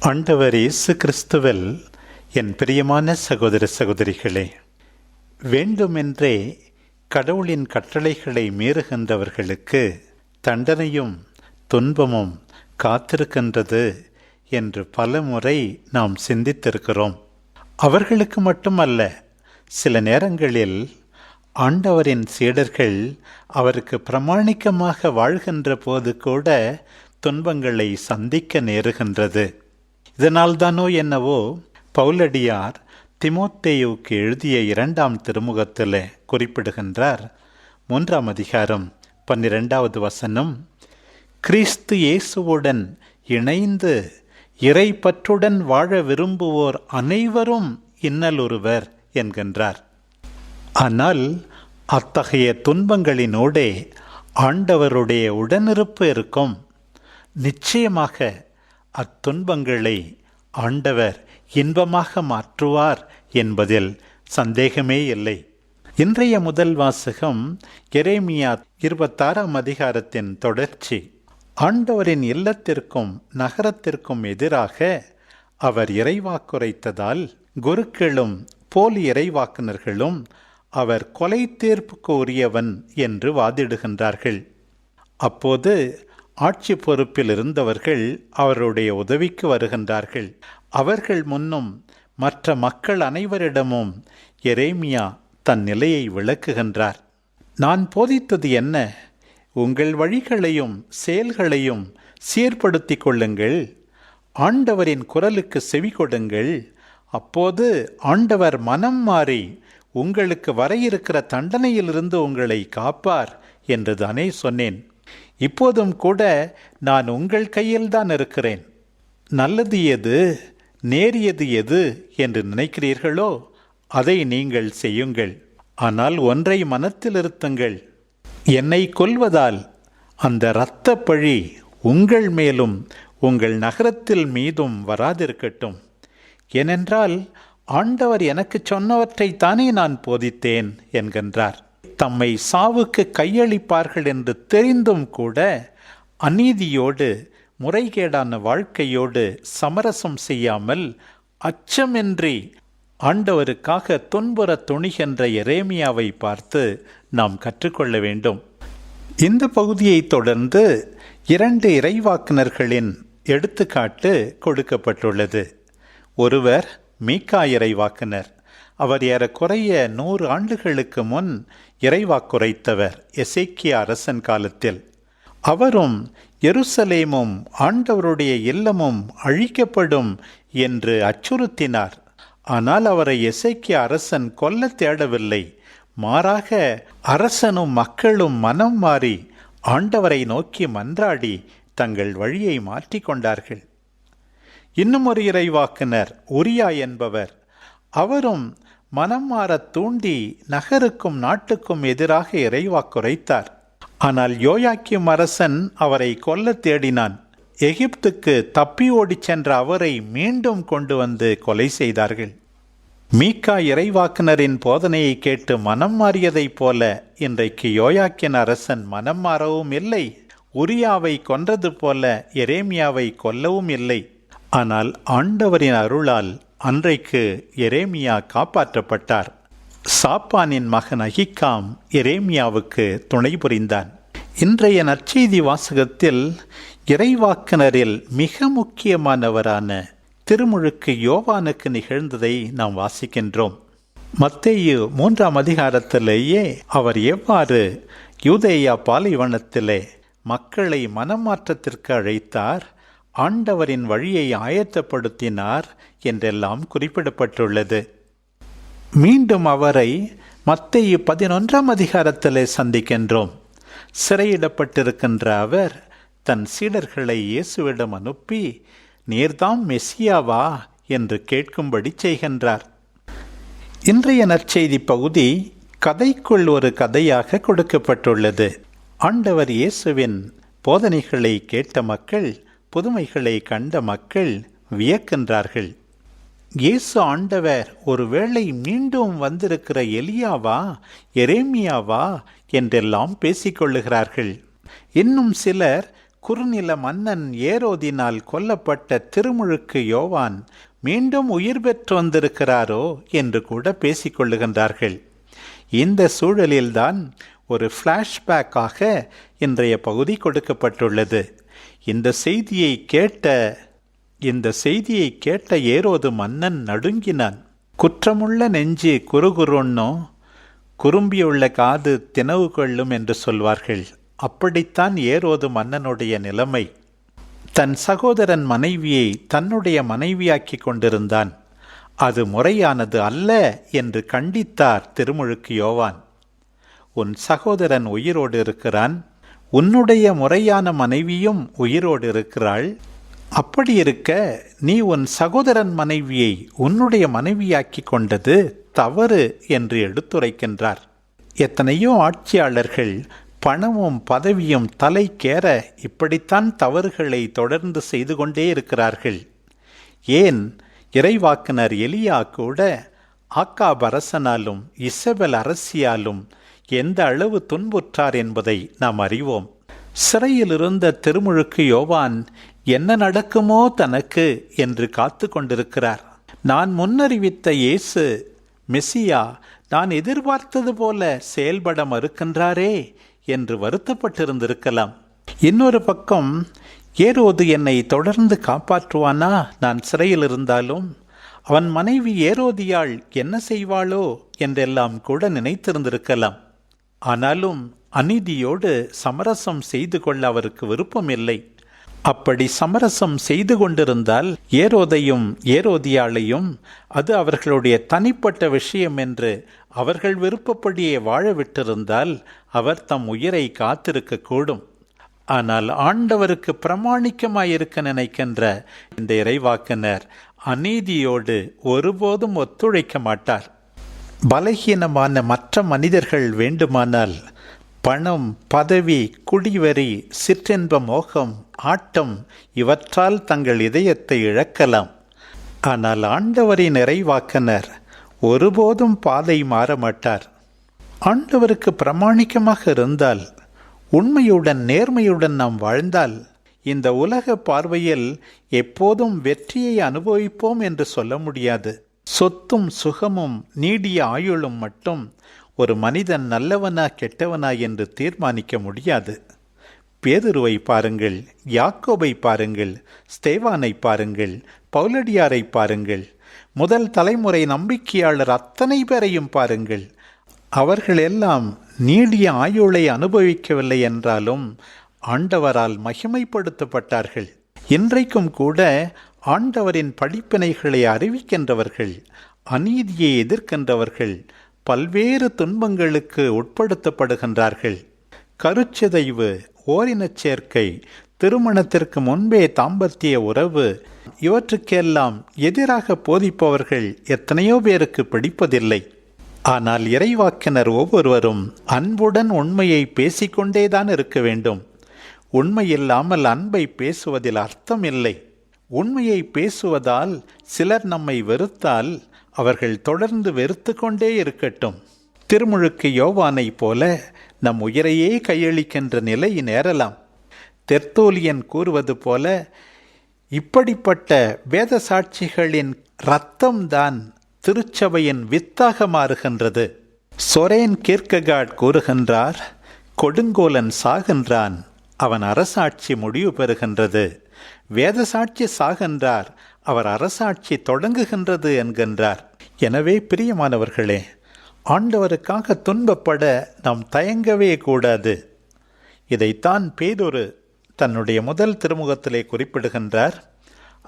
ஆண்டவர் இயேசு கிறிஸ்துவில் என் பிரியமான சகோதர சகோதரிகளே, வேண்டுமென்றே கடவுளின் கட்டளைகளை மீறுகின்றவர்களுக்கு தண்டனையும் துன்பமும் காத்திருக்கின்றது என்று பலமுறை நாம் சிந்தித்திருக்கிறோம். அவர்களுக்கு மட்டுமல்ல, சில நேரங்களில் ஆண்டவரின் சீடர்கள் அவருக்கு பிரமாணிக்கமாக வாழ்கின்ற போது கூட துன்பங்களை சந்திக்க நேருகின்றது. இதனால்தானோ என்னவோ பவுலடியார் திமோத்தேயுவுக்கு எழுதிய 2ஆம் திருமுகத்தில் குறிப்பிடுகின்றார். 3ஆம் அதிகாரம் 12வது வசனம், கிறிஸ்து இயேசுவுடன் இணைந்து இறை பற்றுடன் வாழ விரும்புவோர் அனைவரும் இன்னலுறுவர் என்கின்றார். ஆனால் அத்தகைய துன்பங்களினோடே ஆண்டவருடைய உடனிருப்பு இருக்கும். நிச்சயமாக அத்துன்பங்களை ஆண்டவர் இன்பமாக மாற்றுவார் என்பதில் சந்தேகமே இல்லை. இன்றைய முதல் வாசகம் எரேமியா 26ஆம் அதிகாரத்தின் தொடர்ச்சி. ஆண்டவரின் இல்லத்திற்கும் நகரத்திற்கும் எதிராக அவர் இறைவாக்குரைத்ததால் குருக்களும் போலி இறைவாக்குனர்களும் அவர் கொலை தீர்ப்புக்கு உரியவன் என்று வாதிடுகின்றார்கள். அப்போது ஆட்சி பொறுப்பில் இருந்தவர்கள் அவருடைய உதவிக்கு வருகின்றார்கள். அவர்கள் முன்னும் மற்ற மக்கள் அனைவரிடமும் எரேமியா தன் நிலையை விளக்குகின்றார். நான் போதித்தது என்ன? உங்கள் வழிகளையும் செயல்களையும் சீர்படுத்தி கொள்ளுங்கள். ஆண்டவரின் குரலுக்கு செவி கொடுங்கள். அப்போது ஆண்டவர் மனம் மாறி உங்களுக்கு வர இருக்கிற தண்டனையிலிருந்து உங்களை காப்பார் என்று தானே சொன்னேன். இப்போதும் கூட நான் உங்கள் கையில்தான் இருக்கிறேன். நல்லது எது, நேரியது எது என்று நினைக்கிறீர்களோ அதை நீங்கள் செய்யுங்கள். ஆனால் ஒன்றை மனத்தில் இருத்துங்கள், என்னை கொல்வதால் அந்த இரத்த பழி உங்கள் மேலும் உங்கள் நகரத்தில் மீதும் வராதிருக்கட்டும். ஏனென்றால் ஆண்டவர் எனக்கு சொன்னவற்றை தானே நான் போதித்தேன் என்கின்றார். தம்மை சாவுக்கு கையளிப்பார்கள் என்று தெரிந்தும் கூட அநீதியோடு முறைகேடான வாழ்க்கையோடு சமரசம் செய்யாமல் அச்சமின்றி ஆண்டவருக்காக துன்புற துணிகின்ற எரேமியாவை பார்த்து நாம் கற்றுக்கொள்ள வேண்டும். இந்த பகுதியை தொடர்ந்து 2 இறைவாக்குனர்களின் எடுத்துக்காட்டு கொடுக்கப்பட்டுள்ளது. ஒருவர் மீகா இறைவாக்குனர். அவர் ஏறக்குறைய 100 ஆண்டுகளுக்கு முன் இறைவாக்குரைத்தவர் எசேக்கியா அரசன் காலத்தில். அவரும் எருசலேமும் ஆண்டவருடைய இல்லமும் அழிக்கப்படும் என்று அச்சுறுத்தினார். ஆனால் அவரை எசேக்கியா அரசன் கொல்ல தேடவில்லை. மாறாக அரசனும் மக்களும் மனம் மாறி ஆண்டவரை நோக்கி மன்றாடி தங்கள் வழியை மாற்றிக்கொண்டார்கள். இன்னும் ஒரு இறைவாக்குனர் உரியா என்பவர். அவரும் மனம் மாறத் தூண்டி நகருக்கும் நாட்டுக்கும் எதிராக இறைவாக்குரைத்தார். ஆனால் யோயாக்கிம் அரசன் அவரை கொல்ல தேடினான். எகிப்துக்கு தப்பி ஓடிச் சென்ற அவரை மீண்டும் கொண்டு வந்து கொலை செய்தார்கள். மீகா இறைவாக்குனரின் போதனையை கேட்டு மனம் மாறியதைப் போல இன்றைக்கு யோயாக்கின் அரசன் மனம் மாறவும் இல்லை, உரியாவை கொன்றது போல எரேமியாவை கொல்லவும் இல்லை. ஆனால் ஆண்டவரின் அருளால் அன்றைக்கு எரேமியா காப்பாற்றப்பட்டார். சாப்பானின் மகன் அகிக்காம் எரேமியாவுக்கு துணை புரிந்தான். இன்றைய நற்செய்தி வாசகத்தில் இறைவாக்குனரில் மிக முக்கியமானவரான திருமுழுக்கு யோவானுக்கு நிகழ்ந்ததை நாம் வாசிக்கின்றோம். மத்தேயு 3ஆம் அதிகாரத்திலேயே அவர் எவ்வாறு யூதேயா பாலைவனத்திலே மக்களை மனமாற்றத்திற்கு அழைத்தார், ஆண்டவரின் வழியை ஆயத்தப்படுத்தினார் என்றெல்லாம் குறிப்பிடப்பட்டுள்ளது. மீண்டும் அவரை மத்தேயு 11ஆம் அதிகாரத்திலே சந்திக்கின்றோம். சிறையிடப்பட்டிருக்கின்ற அவர் தன் சீடர்களை இயேசுவிடம் அனுப்பி, நீர்தாம் மெசியாவா என்று கேட்கும்படி செய்கின்றார். இன்றைய நற்செய்தி பகுதி கதைக்குள் ஒரு கதையாக கொடுக்கப்பட்டுள்ளது. ஆண்டவர் இயேசுவின் போதனைகளை கேட்ட மக்கள், புதுமைகளை கண்ட மக்கள் வியக்கின்றார்கள். இயேசு ஆண்டவர் ஒருவேளை மீண்டும் வந்திருக்கிற எலியாவா, எரேமியாவா என்றெல்லாம் பேசிக்கொள்ளுகிறார்கள். இன்னும் சிலர் குறுநில மன்னன் ஏரோதினால் கொல்லப்பட்ட திருமுழுக்கு யோவான் மீண்டும் உயிர் பெற்று வந்திருக்கிறாரோ என்று கூட பேசிக்கொள்ளுகின்றார்கள். இந்த சூழலில்தான் ஒரு ஃப்ளாஷ்பேக்காக இன்றைய பகுதி கொடுக்கப்பட்டுள்ளது. இந்த செய்தியை கேட்ட ஏரோது மன்னன் நடுங்கினான். குற்றமுள்ள நெஞ்சு குறுகுறுன்னோ, குறும்பியுள்ள காது தினவு கொள்ளும் என்று சொல்வார்கள். அப்படித்தான் ஏரோது மன்னனுடைய நிலைமை. தன் சகோதரன் மனைவியை தன்னுடைய மனைவியாக்கி கொண்டிருந்தான். அது முறையானது அல்ல என்று கண்டித்தார் திருமுழுக்கு யோவான். உன் சகோதரன் உயிரோடு இருக்கிறான், உன்னுடைய முறையான மனைவியும் உயிரோடு இருக்கிறாள். அப்படி இருக்க நீ உன் சகோதரன் மனைவியை உன்னுடைய மனைவியாக்கி கொண்டது தவறு என்று எடுத்துரைக்கின்றார். எத்தனையோ ஆட்சியாளர்கள் பணமும் பதவியும் தலைக்கேற இப்படித்தான் தவறுகளை தொடர்ந்து செய்து கொண்டே இருக்கிறார்கள். ஏன் இறைவாக்கினர் எலியா கூட ஆக்காப் அரசனாலும் இசபெல் அரசியாலும் எந்த அளவு துன்புற்றார் என்பதை நாம் அறிவோம். சிறையில் இருந்த திருமுழுக்கு யோவான் என்ன நடக்குமோ தனக்கு என்று காத்து கொண்டிருக்கிறார். நான் முன்னறிவித்த இயேசு மெசியா நான் எதிர்பார்த்தது போல செயல்பட மறுக்கின்றாரே என்று வருத்தப்பட்டிருந்திருக்கலாம். இன்னொரு பக்கம் ஏரோது என்னை தொடர்ந்து காப்பாற்றுவானா? நான் சிறையில் இருந்தாலும் அவன் மனைவி ஏரோதியாள் என்ன செய்வாளோ என்றெல்லாம் கூட நினைத்திருந்திருக்கலாம். ஆனாலும் அநீதியோடு சமரசம் செய்து கொள்ள அவருக்கு விருப்பம் இல்லை. அப்படி சமரசம் செய்து கொண்டிருந்தால் ஏரோதையும் ஏரோதியாளையும் அது அவர்களுடைய தனிப்பட்ட விஷயம் என்று அவர்கள் விருப்பப்படியே வாழ விட்டிருந்தால் அவர் தம் உயிரை காத்திருக்க கூடும். ஆனால் ஆண்டவருக்கு பிரமாணிக்கமாயிருக்க நினைக்கின்ற இந்த இறைவாக்கினர் அநீதியோடு ஒருபோதும் ஒத்துழைக்க மாட்டார். பலகீனமான மற்ற மனிதர்கள் வேண்டுமானால் பணம், பதவி, குடிவெறி, சிற்றின்ப மோகம், ஆட்டம் இவற்றால் தங்கள் இதயத்தை இழக்கலாம். ஆனால் ஆண்டவரின் இறைவாக்கினர் ஒருபோதும் பாதை மாற மாட்டார். ஆண்டவருக்கு பிரமாணிக்கமாக இருந்தால், உண்மையுடன் நேர்மையுடன் நாம் வாழ்ந்தால் இந்த உலக பார்வையில் எப்போதும் வெற்றியை அனுபவிப்போம் என்று சொல்ல முடியாது. சொத்தும் சுகமும் நீடிய ஆயுளும் மட்டும் ஒரு மனிதன் நல்லவனா கெட்டவனா என்று தீர்மானிக்க முடியாது. பேதுருவை பாருங்கள், யாக்கோபை பாருங்கள், ஸ்தேவானை பாருங்கள், பவுலடியாரை பாருங்கள், முதல் தலைமுறை நம்பிக்கையாளர் அத்தனை பேரையும் பாருங்கள். அவர்கள் எல்லாம் நீடிய ஆயுளை அனுபவிக்கவில்லை என்றாலும் ஆண்டவரால் மகிமைப்படுத்தப்பட்டார்கள். இன்றைக்கும் கூட ஆண்டவரின் படிப்பினைகளை அறிவிக்கின்றவர்கள், அநீதியை எதிர்க்கின்றவர்கள் பல்வேறு துன்பங்களுக்கு உட்படுத்தப்படுகின்றார்கள். கருச்சிதைவு, ஓரினச் சேர்க்கை, திருமணத்திற்கு முன்பே தாம்பத்திய உறவு இவற்றுக்கெல்லாம் எதிராக போதிப்பவர்கள் எத்தனையோ பேருக்கு பிடிப்பதில்லை. ஆனால் இறைவாக்கினர் ஒவ்வொருவரும் அன்புடன் உண்மையை பேசிக்கொண்டேதான் இருக்க வேண்டும். உண்மையில்லாமல் அன்பை பேசுவதில் அர்த்தம் இல்லை. உண்மையை பேசுவதால் சிலர் நம்மை வெறுத்தால் அவர்கள் தொடர்ந்து வெறுத்து கொண்டே இருக்கட்டும். திருமுழுக்கு யோவானை போல நம் உயிரையே கையளிக்கின்ற நிலை நேரலாம். தெர்த்தோலியன் கூறுவது போல இப்படிப்பட்ட வேத சாட்சிகளின் இரத்தம்தான் திருச்சபையின் வித்தாக மாறுகின்றது. சொரேன் கீர்க்கெகார்ட் கூறுகின்றார், கொடுங்கோலன் சாகின்றான், அவன் அரசாட்சி முடிவு பெறுகின்றது. வேத சாட்சி சாகின்றார், அவர் அரசாட்சி தொடங்குகின்றது என்கின்றார். எனவே பிரியமானவர்களே, ஆண்டவருக்காக துன்பப்பட நாம் தயங்கவே கூடாது. இதைத்தான் பேதுரு தன்னுடைய முதல் திருமுகத்திலே குறிப்பிடுகின்றார்.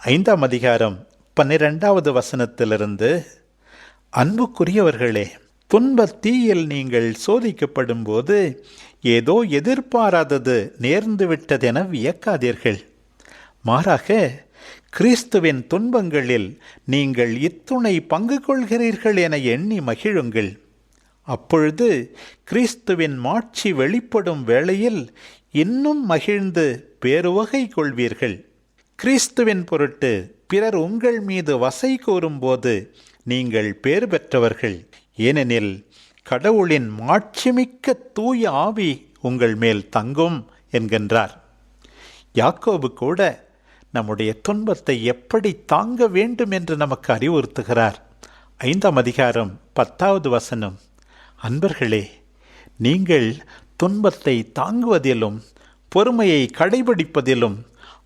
5ஆம் அதிகாரம் 12வது வசனத்திலிருந்து, அன்புக்குரியவர்களே, துன்பத் தீயில் நீங்கள் சோதிக்கப்படும் போது ஏதோ எதிர்பாராதது நேர்ந்து விட்டதென வியக்காதீர்கள். மாறாக கிறிஸ்துவின் துன்பங்களில் நீங்கள் இத்துணை பங்கு கொள்கிறீர்கள் என எண்ணி மகிழுங்கள். அப்பொழுது கிறிஸ்துவின் மாட்சி வெளிப்படும் வேளையில் இன்னும் மகிழ்ந்து பேருவகை கொள்வீர்கள். கிறிஸ்துவின் பொருட்டு பிறர் உங்கள் மீது வசை கூறும்போது நீங்கள் பேறு பெற்றவர்கள். ஏனெனில் கடவுளின் மாட்சிமிக்க தூய ஆவி உங்கள் மேல் தங்கும் என்கின்றார். யாக்கோபு கூட நம்முடைய துன்பத்தை எப்படி தாங்க வேண்டும் என்று நமக்கு அறிவுறுத்துகிறார். 5ஆம் அதிகாரம் 10வது வசனம், அன்பர்களே, நீங்கள் துன்பத்தை தாங்குவதிலும் பொறுமையை கடைபிடிப்பதிலும்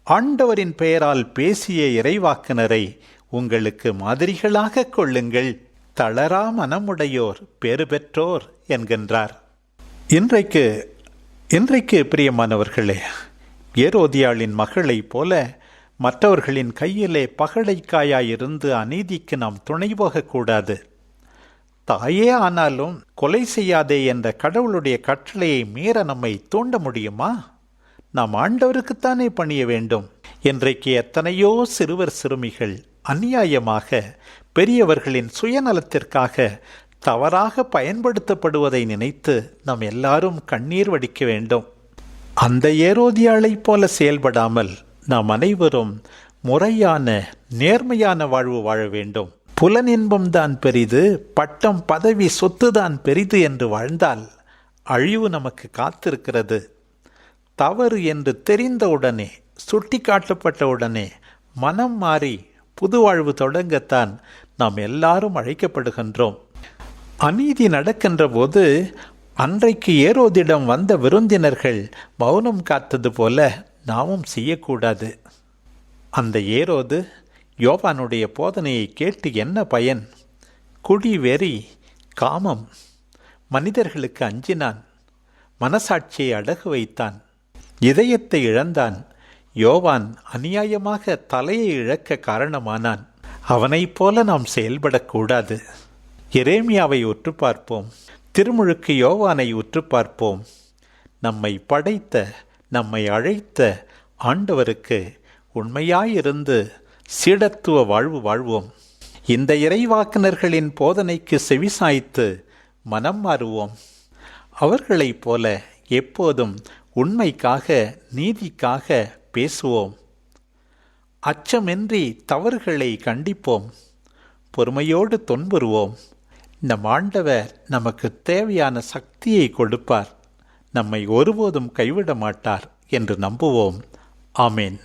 ஆண்டவரின் பெயரால் பேசிய இறைவாக்கினரை உங்களுக்கு மாதிரிகளாக கொள்ளுங்கள். தளரா மனமுடையோர் பேறு பெற்றோர் என்கின்றார். இன்றைக்கு பிரியமானவர்களே, ஏரோதியாளின் மகளைப் போல மற்றவர்களின் கையிலே பகடைக்காயிருந்து அநீதிக்கு நாம் துணை போகக்கூடாது. தாயே ஆனாலும் கொலை செய்யாதே என்ற கடவுளுடைய கட்டளையை மீற நம்மை தூண்ட முடியுமா? நாம் ஆண்டவருக்குத்தானே பணிய வேண்டும். இன்றைக்கு எத்தனையோ சிறுவர் சிறுமிகள் அநியாயமாக பெரியவர்களின் சுயநலத்திற்காக தவறாக பயன்படுத்தப்படுவதை நினைத்து நாம் எல்லாரும் கண்ணீர் வடிக்க வேண்டும். அந்த ஏரோதியாளைப் போல செயல்படாமல் நாம் அனைவரும் முறையான நேர்மையான வாழ்வு வாழ வேண்டும். புலனின்பம்தான் பெரிது, பட்டம் பதவி சொத்துதான் பெரிது என்று வாழ்ந்தால் அழிவு நமக்கு காத்திருக்கிறது. தவறு என்று தெரிந்தவுடனே, சுட்டி காட்டப்பட்டவுடனே மனம் மாறி புது வாழ்வு தொடங்கத்தான் நாம் எல்லாரும் அழைக்கப்படுகின்றோம். அநீதி நடக்கின்ற போது அன்றைக்கு ஏரோதிடம் வந்த விருந்தினர்கள் மௌனம் காத்தது போல நாமும் செய்யக்கூடாது. அந்த ஏரோது யோவானுடைய போதனையை கேட்டு என்ன பயன்? குடி, வெறி, காமம், மனிதர்களுக்கு அஞ்சினான், மனசாட்சியை அடகு வைத்தான், இதயத்தை இழந்தான். யோவான் அநியாயமாக தலையை இழக்க காரணமானான். அவனைப் போல நாம் செயல்படக்கூடாது. எரேமியாவை உற்று பார்ப்போம். திருமுழுக்கு யோவானை உற்று பார்ப்போம். நம்மை படைத்த, நம்மை அழைத்த ஆண்டவருக்கு உண்மையாயிருந்து சீடத்துவ வாழ்வு வாழ்வோம். இந்த இறைவாக்கினர்களின் போதனைக்கு செவிசாய்த்து மனம் மாறுவோம். அவர்களைப் போல எப்போதும் உண்மைக்காக, நீதிக்காக பேசுவோம். அச்சமின்றி தவறுகளை கண்டிப்போம். பொறுமையோடு துன்புறுவோம். நம் ஆண்டவர் நமக்கு தேவையான சக்தியை கொடுப்பார். நம்மை ஒருபோதும் கைவிட மாட்டார் என்று நம்புவோம். ஆமேன்.